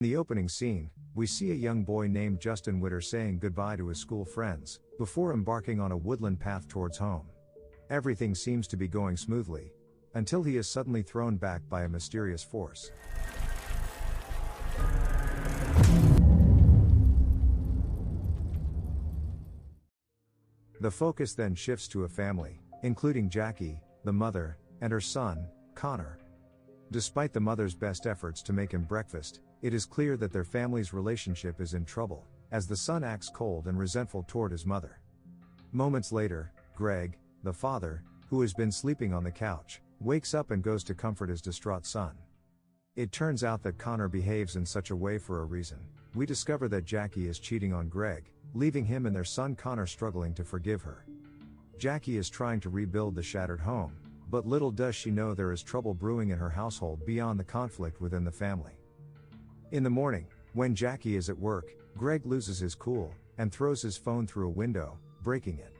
In the opening scene, we see a young boy named Justin Witter saying goodbye to his school friends, before embarking on a woodland path towards home. Everything seems to be going smoothly, until he is suddenly thrown back by a mysterious force. The focus then shifts to a family, including Jackie, the mother, and her son, Connor. Despite the mother's best efforts to make him breakfast, it is clear that their family's relationship is in trouble, as the son acts cold and resentful toward his mother. Moments later, Greg, the father, who has been sleeping on the couch, wakes up and goes to comfort his distraught son. It turns out that Connor behaves in such a way for a reason. We discover that Jackie is cheating on Greg, leaving him and their son Connor struggling to forgive her. Jackie is trying to rebuild the shattered home, but little does she know there is trouble brewing in her household beyond the conflict within the family. In the morning, when Jackie is at work, Greg loses his cool, and throws his phone through a window, breaking it.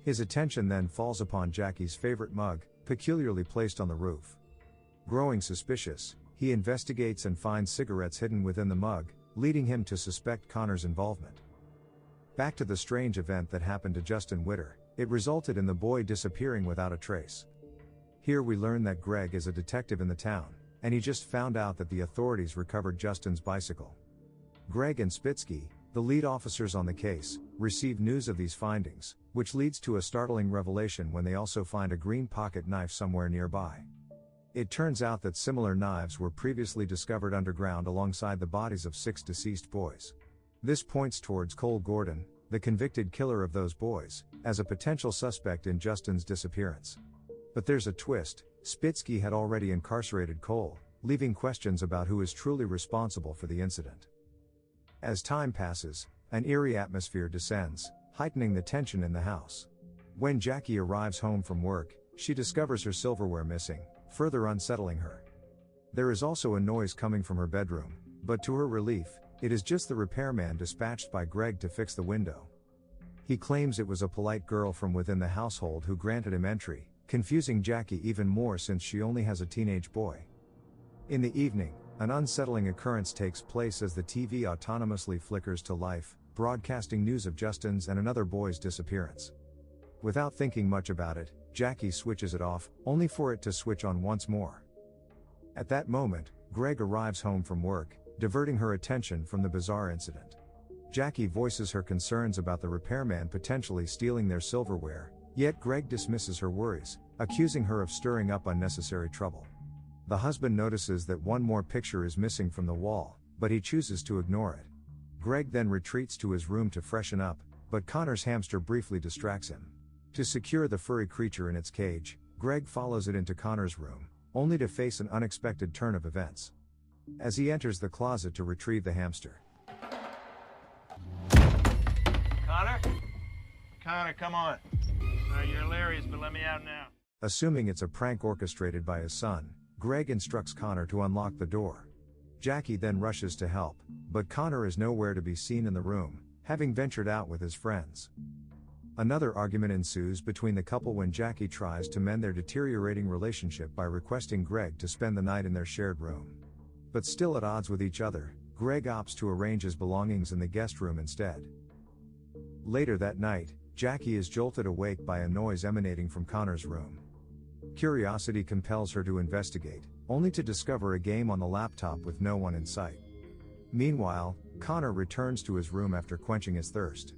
His attention then falls upon Jackie's favorite mug, peculiarly placed on the roof. Growing suspicious, he investigates and finds cigarettes hidden within the mug, leading him to suspect Connor's involvement. Back to the strange event that happened to Justin Witter, it resulted in the boy disappearing without a trace. Here we learn that Greg is a detective in the town, and he just found out that the authorities recovered Justin's bicycle. Greg and Sbitsky, the lead officers on the case, receive news of these findings, which leads to a startling revelation when they also find a green pocket knife somewhere nearby. It turns out that similar knives were previously discovered underground alongside the bodies of 6 deceased boys. This points towards Cole Gordon, the convicted killer of those boys, as a potential suspect in Justin's disappearance. But there's a twist. Sbitsky had already incarcerated Cole, leaving questions about who is truly responsible for the incident. As time passes, an eerie atmosphere descends, heightening the tension in the house. When Jackie arrives home from work, she discovers her silverware missing, further unsettling her. There is also a noise coming from her bedroom, but to her relief, it is just the repairman dispatched by Greg to fix the window. He claims it was a polite girl from within the household who granted him entry, confusing Jackie even more since she only has a teenage boy. In the evening, an unsettling occurrence takes place as the TV autonomously flickers to life, broadcasting news of Justin's and another boy's disappearance. Without thinking much about it, Jackie switches it off, only for it to switch on once more. At that moment, Greg arrives home from work, diverting her attention from the bizarre incident. Jackie voices her concerns about the repairman potentially stealing their silverware, yet Greg dismisses her worries, accusing her of stirring up unnecessary trouble. The husband notices that one more picture is missing from the wall, but he chooses to ignore it. Greg then retreats to his room to freshen up, but Connor's hamster briefly distracts him. To secure the furry creature in its cage, Greg follows it into Connor's room, only to face an unexpected turn of events. As he enters the closet to retrieve the hamster. Connor? Connor, come on. You're hilarious, but let me out now. Assuming it's a prank orchestrated by his son, Greg instructs Connor to unlock the door. Jackie then rushes to help, but Connor is nowhere to be seen in the room, having ventured out with his friends. Another argument ensues between the couple when Jackie tries to mend their deteriorating relationship by requesting Greg to spend the night in their shared room. But still at odds with each other, Greg opts to arrange his belongings in the guest room instead. Later that night, Jackie is jolted awake by a noise emanating from Connor's room. Curiosity compels her to investigate, only to discover a game on the laptop with no one in sight. Meanwhile, Connor returns to his room after quenching his thirst.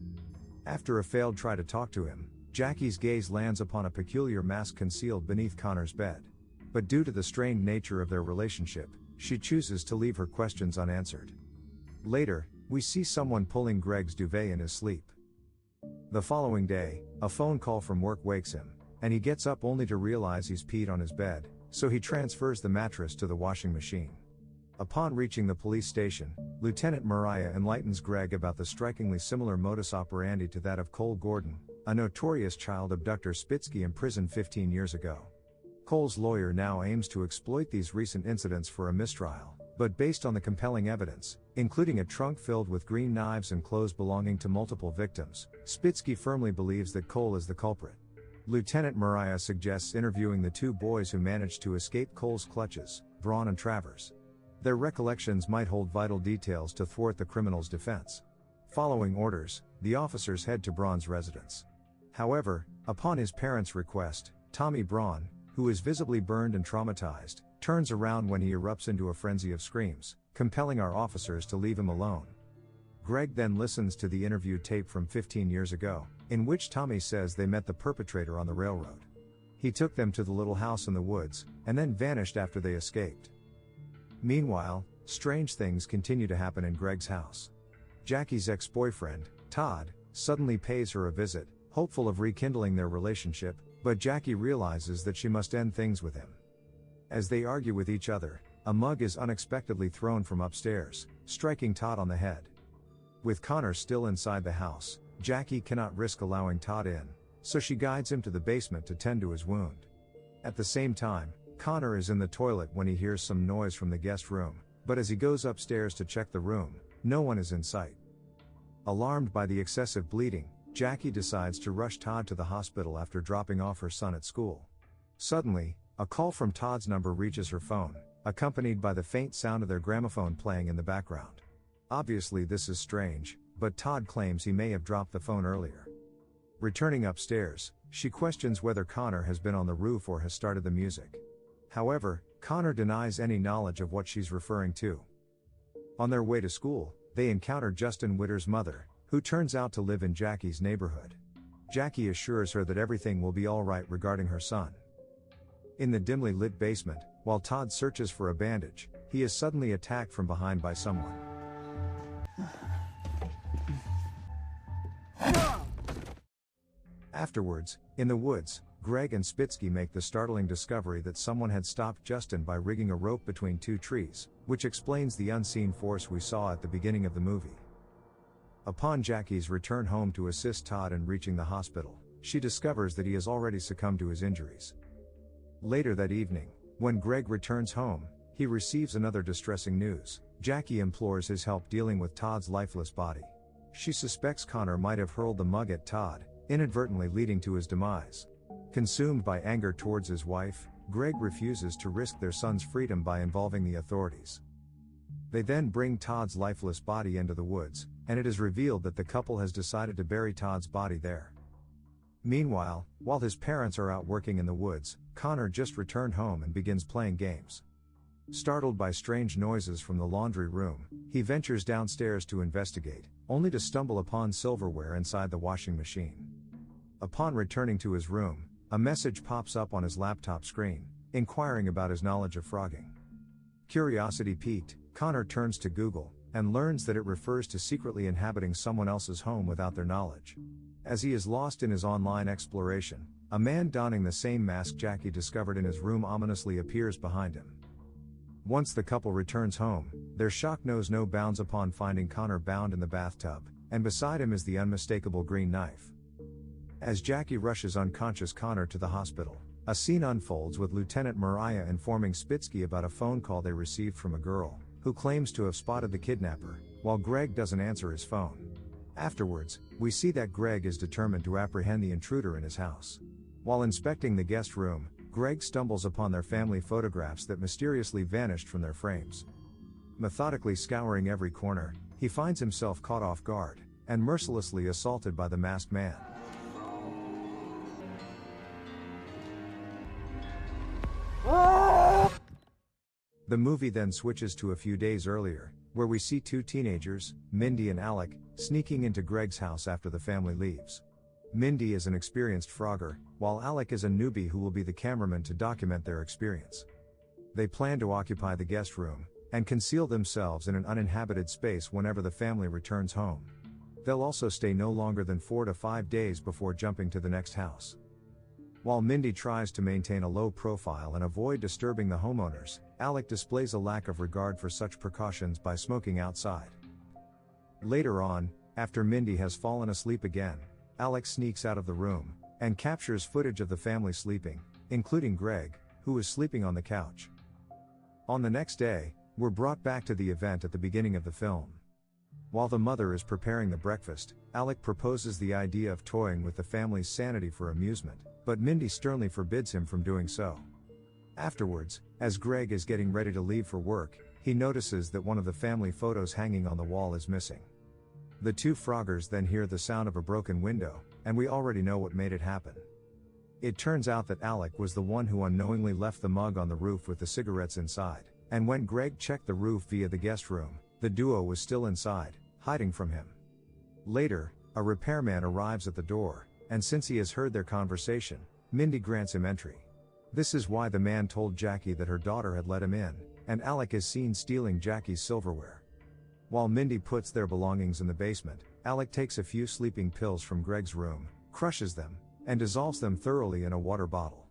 After a failed try to talk to him, Jackie's gaze lands upon a peculiar mask concealed beneath Connor's bed. But due to the strained nature of their relationship, she chooses to leave her questions unanswered. Later, we see someone pulling Greg's duvet in his sleep. The following day, a phone call from work wakes him, and he gets up only to realize he's peed on his bed, so he transfers the mattress to the washing machine. Upon reaching the police station, Lieutenant Mariah enlightens Greg about the strikingly similar modus operandi to that of Cole Gordon, a notorious child abductor Sbitsky imprisoned 15 years ago. Cole's lawyer now aims to exploit these recent incidents for a mistrial, but based on the compelling evidence, including a trunk filled with green knives and clothes belonging to multiple victims, Sbitsky firmly believes that Cole is the culprit. Lieutenant Mariah suggests interviewing the 2 boys who managed to escape Cole's clutches, Braun and Travers. Their recollections might hold vital details to thwart the criminal's defense. Following orders, the officers head to Braun's residence. However, upon his parents' request, Tommy Braun, who is visibly burned and traumatized, turns around when he erupts into a frenzy of screams, compelling our officers to leave him alone. Greg then listens to the interview tape from 15 years ago, in which Tommy says they met the perpetrator on the railroad. He took them to the little house in the woods, and then vanished after they escaped. Meanwhile, strange things continue to happen in Greg's house. Jackie's ex-boyfriend, Todd, suddenly pays her a visit, hopeful of rekindling their relationship, but Jackie realizes that she must end things with him. As they argue with each other, a mug is unexpectedly thrown from upstairs, striking Todd on the head. With Connor still inside the house, Jackie cannot risk allowing Todd in, so she guides him to the basement to tend to his wound. At the same time, Connor is in the toilet when he hears some noise from the guest room, but as he goes upstairs to check the room, no one is in sight. Alarmed by the excessive bleeding, Jackie decides to rush Todd to the hospital after dropping off her son at school. Suddenly, a call from Todd's number reaches her phone, accompanied by the faint sound of their gramophone playing in the background. Obviously this is strange, but Todd claims he may have dropped the phone earlier. Returning upstairs, she questions whether Connor has been on the roof or has started the music. However, Connor denies any knowledge of what she's referring to. On their way to school, they encounter Justin Witter's mother, who turns out to live in Jackie's neighborhood. Jackie assures her that everything will be alright regarding her son. In the dimly lit basement, while Todd searches for a bandage, he is suddenly attacked from behind by someone. Afterwards, in the woods, Greg and Sbitsky make the startling discovery that someone had stopped Justin by rigging a rope between two trees, which explains the unseen force we saw at the beginning of the movie. Upon Jackie's return home to assist Todd in reaching the hospital, she discovers that he has already succumbed to his injuries. Later that evening, when Greg returns home, he receives another distressing news. Jackie implores his help dealing with Todd's lifeless body. She suspects Connor might have hurled the mug at Todd, inadvertently leading to his demise. Consumed by anger towards his wife, Greg refuses to risk their son's freedom by involving the authorities. They then bring Todd's lifeless body into the woods, and it is revealed that the couple has decided to bury Todd's body there. Meanwhile, while his parents are out working in the woods, Connor just returned home and begins playing games. Startled by strange noises from the laundry room, he ventures downstairs to investigate, only to stumble upon silverware inside the washing machine. Upon returning to his room, a message pops up on his laptop screen, inquiring about his knowledge of frogging. Curiosity piqued, Connor turns to Google, and learns that it refers to secretly inhabiting someone else's home without their knowledge. As he is lost in his online exploration, a man donning the same mask Jackie discovered in his room ominously appears behind him. Once the couple returns home, their shock knows no bounds upon finding Connor bound in the bathtub, and beside him is the unmistakable green knife. As Jackie rushes unconscious Connor to the hospital, a scene unfolds with Lieutenant Mariah informing Sbitsky about a phone call they received from a girl, who claims to have spotted the kidnapper, while Greg doesn't answer his phone. Afterwards, we see that Greg is determined to apprehend the intruder in his house. While inspecting the guest room, Greg stumbles upon their family photographs that mysteriously vanished from their frames. Methodically scouring every corner, he finds himself caught off guard, and mercilessly assaulted by the masked man. The movie then switches to a few days earlier, where we see two teenagers, Mindy and Alec, sneaking into Greg's house after the family leaves. Mindy is an experienced frogger, while Alec is a newbie who will be the cameraman to document their experience. They plan to occupy the guest room, and conceal themselves in an uninhabited space whenever the family returns home. They'll also stay no longer than 4 to 5 days before jumping to the next house. While Mindy tries to maintain a low profile and avoid disturbing the homeowners, Alec displays a lack of regard for such precautions by smoking outside. Later on, after Mindy has fallen asleep again, Alec sneaks out of the room, and captures footage of the family sleeping, including Greg, who is sleeping on the couch. On the next day, we're brought back to the event at the beginning of the film. While the mother is preparing the breakfast, Alec proposes the idea of toying with the family's sanity for amusement, but Mindy sternly forbids him from doing so. Afterwards, as Greg is getting ready to leave for work, he he notices that one of the family photos hanging on the wall is missing. The two Froggers then hear the sound of a broken window, and we already know what made it happen. It turns out that Alec was the one who unknowingly left the mug on the roof with the cigarettes inside, and when Greg checked the roof via the guest room, the duo was still inside, hiding from him. Later, a repairman arrives at the door, and since he has heard their conversation, Mindy grants him entry. This is why the man told Jackie that her daughter had let him in, and Alec is seen stealing Jackie's silverware. While Mindy puts their belongings in the basement, Alec takes a few sleeping pills from Greg's room, crushes them, and dissolves them thoroughly in a water bottle.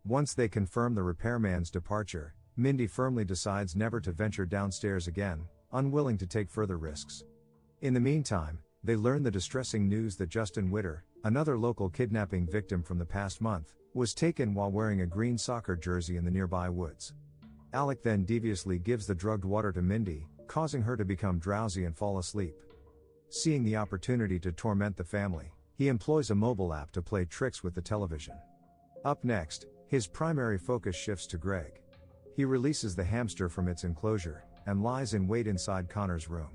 Once they confirm the repairman's departure, Mindy firmly decides never to venture downstairs again, unwilling to take further risks. In the meantime, they learn the distressing news that Justin Witter, another local kidnapping victim from the past month, was taken while wearing a green soccer jersey in the nearby woods. Alec then deviously gives the drugged water to Mindy, causing her to become drowsy and fall asleep. Seeing the opportunity to torment the family, he employs a mobile app to play tricks with the television. Up next, his primary focus shifts to Greg. He releases the hamster from its enclosure, and lies in wait inside Connor's room.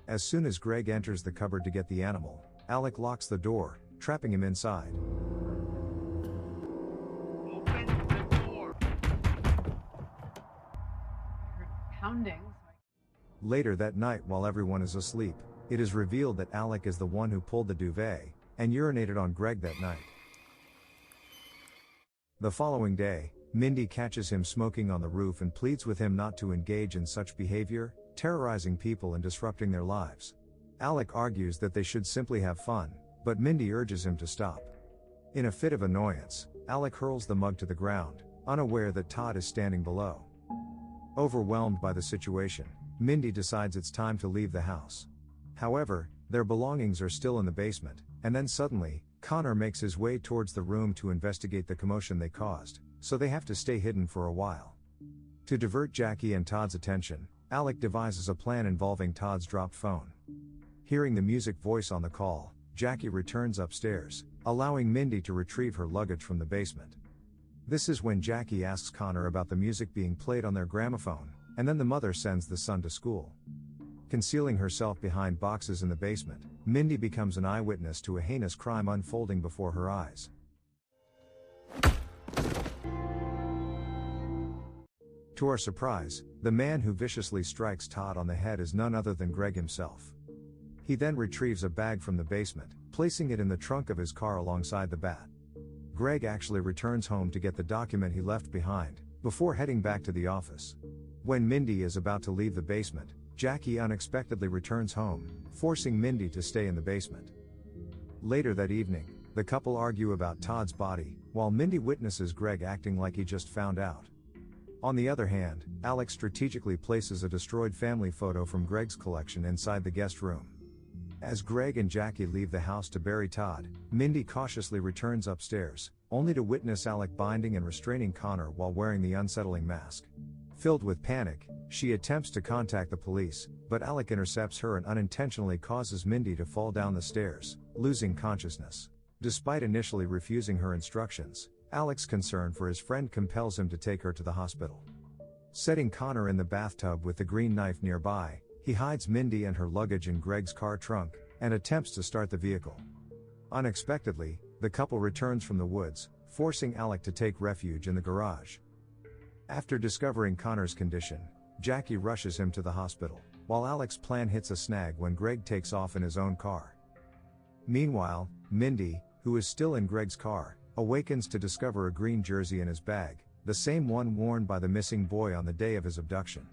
As soon as Greg enters the cupboard to get the animal, Alec locks the door, trapping him inside. Open the door. I heard pounding. Later that night, while everyone is asleep, it is revealed that Alec is the one who pulled the duvet and urinated on Greg that night. The following day, Mindy catches him smoking on the roof and pleads with him not to engage in such behavior, terrorizing people and disrupting their lives. Alec argues that they should simply have fun, but Mindy urges him to stop. In a fit of annoyance, Alec hurls the mug to the ground, unaware that Todd is standing below. Overwhelmed by the situation, Mindy decides it's time to leave the house. However, their belongings are still in the basement, and then suddenly, Connor makes his way towards the room to investigate the commotion they caused, so they have to stay hidden for a while. To divert Jackie and Todd's attention, Alec devises a plan involving Todd's dropped phone. Hearing the music voice on the call, Jackie returns upstairs, allowing Mindy to retrieve her luggage from the basement. This is when Jackie asks Connor about the music being played on their gramophone, and then the mother sends the son to school. Concealing herself behind boxes in the basement, Mindy becomes an eyewitness to a heinous crime unfolding before her eyes. To our surprise, the man who viciously strikes Todd on the head is none other than Greg himself. He then retrieves a bag from the basement, placing it in the trunk of his car alongside the bat. Greg actually returns home to get the document he left behind, before heading back to the office. When Mindy is about to leave the basement, Jackie unexpectedly returns home, forcing Mindy to stay in the basement. Later that evening, the couple argue about Todd's body, while Mindy witnesses Greg acting like he just found out. On the other hand, Alex strategically places a destroyed family photo from Greg's collection inside the guest room. As Greg and Jackie leave the house to bury Todd, Mindy cautiously returns upstairs, only to witness Alec binding and restraining Connor while wearing the unsettling mask. Filled with panic, she attempts to contact the police, but Alec intercepts her and unintentionally causes Mindy to fall down the stairs, losing consciousness. Despite initially refusing her instructions, Alec's concern for his friend compels him to take her to the hospital. Setting Connor in the bathtub with the green knife nearby, he hides Mindy and her luggage in Greg's car trunk, and attempts to start the vehicle. Unexpectedly, the couple returns from the woods, forcing Alec to take refuge in the garage. After discovering Connor's condition, Jackie rushes him to the hospital, while Alec's plan hits a snag when Greg takes off in his own car. Meanwhile, Mindy, who is still in Greg's car, awakens to discover a green jersey in his bag, the same one worn by the missing boy on the day of his abduction.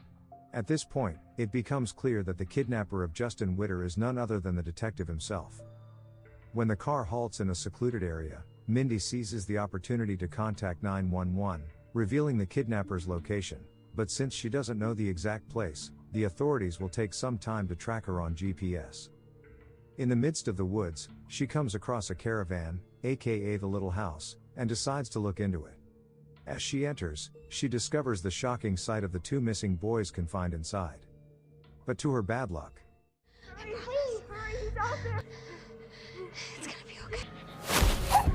At this point, it becomes clear that the kidnapper of Justin Witter is none other than the detective himself. When the car halts in a secluded area, Mindy seizes the opportunity to contact 911, revealing the kidnapper's location, but since she doesn't know the exact place, the authorities will take some time to track her on GPS. In the midst of the woods, she comes across a caravan, aka the little house, and decides to look into it. As she enters, she discovers the shocking sight of the two missing boys confined inside. But to her bad luck, Please hurry, he's out there. It's gonna be okay.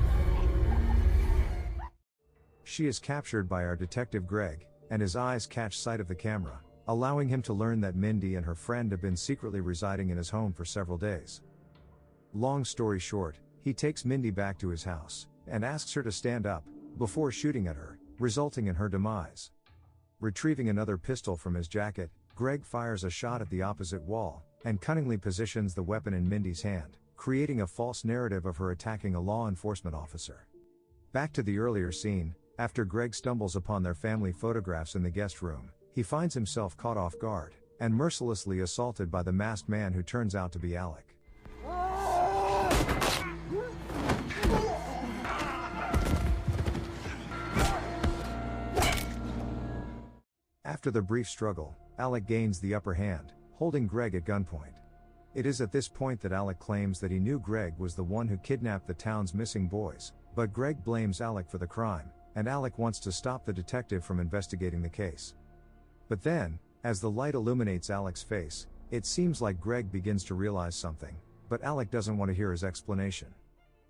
she is captured by our detective Greg, and his eyes catch sight of the camera, allowing him to learn that Mindy and her friend have been secretly residing in his home for several days. Long story short, he takes Mindy back to his house, and asks her to stand up, before shooting at her, resulting in her demise. Retrieving another pistol from his jacket, Greg fires a shot at the opposite wall, and cunningly positions the weapon in Mindy's hand, creating a false narrative of her attacking a law enforcement officer. Back to the earlier scene, after Greg stumbles upon their family photographs in the guest room, he finds himself caught off guard, and mercilessly assaulted by the masked man who turns out to be Alec. After the brief struggle, Alec gains the upper hand, holding Greg at gunpoint. It is at this point that Alec claims that he knew Greg was the one who kidnapped the town's missing boys, but Greg blames Alec for the crime, and Alec wants to stop the detective from investigating the case. But then, as the light illuminates Alec's face, it seems like Greg begins to realize something, but Alec doesn't want to hear his explanation.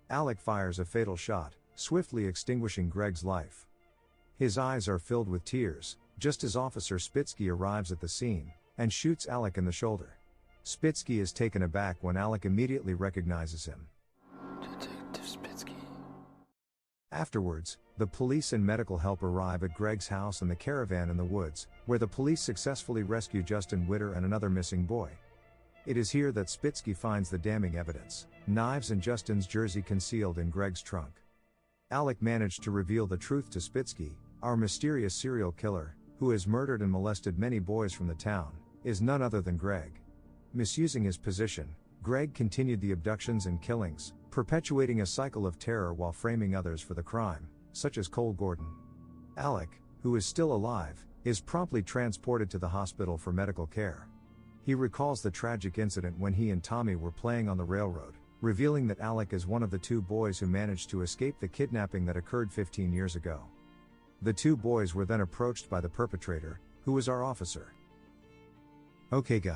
Alec fires a fatal shot, swiftly extinguishing Greg's life. His eyes are filled with tears, just as Officer Sbitski arrives at the scene, and shoots Alec in the shoulder. Sbitski is taken aback when Alec immediately recognizes him. Detective Sbitski. Afterwards, the police and medical help arrive at Greg's house and the caravan in the woods, where the police successfully rescue Justin Witter and another missing boy. It is here that Sbitski finds the damning evidence: knives and Justin's jersey concealed in Greg's trunk. Alec managed to reveal the truth to Sbitski. Our mysterious serial killer, who has murdered and molested many boys from the town, is none other than Greg. Misusing his position, Greg continued the abductions and killings, perpetuating a cycle of terror while framing others for the crime, such as Cole Gordon. Alec, who is still alive, is promptly transported to the hospital for medical care. He recalls the tragic incident when he and Tommy were playing on the railroad, revealing that Alec is one of the two boys who managed to escape the kidnapping that occurred 15 years ago. The two boys were then approached by the perpetrator, who was our officer. Okay guys.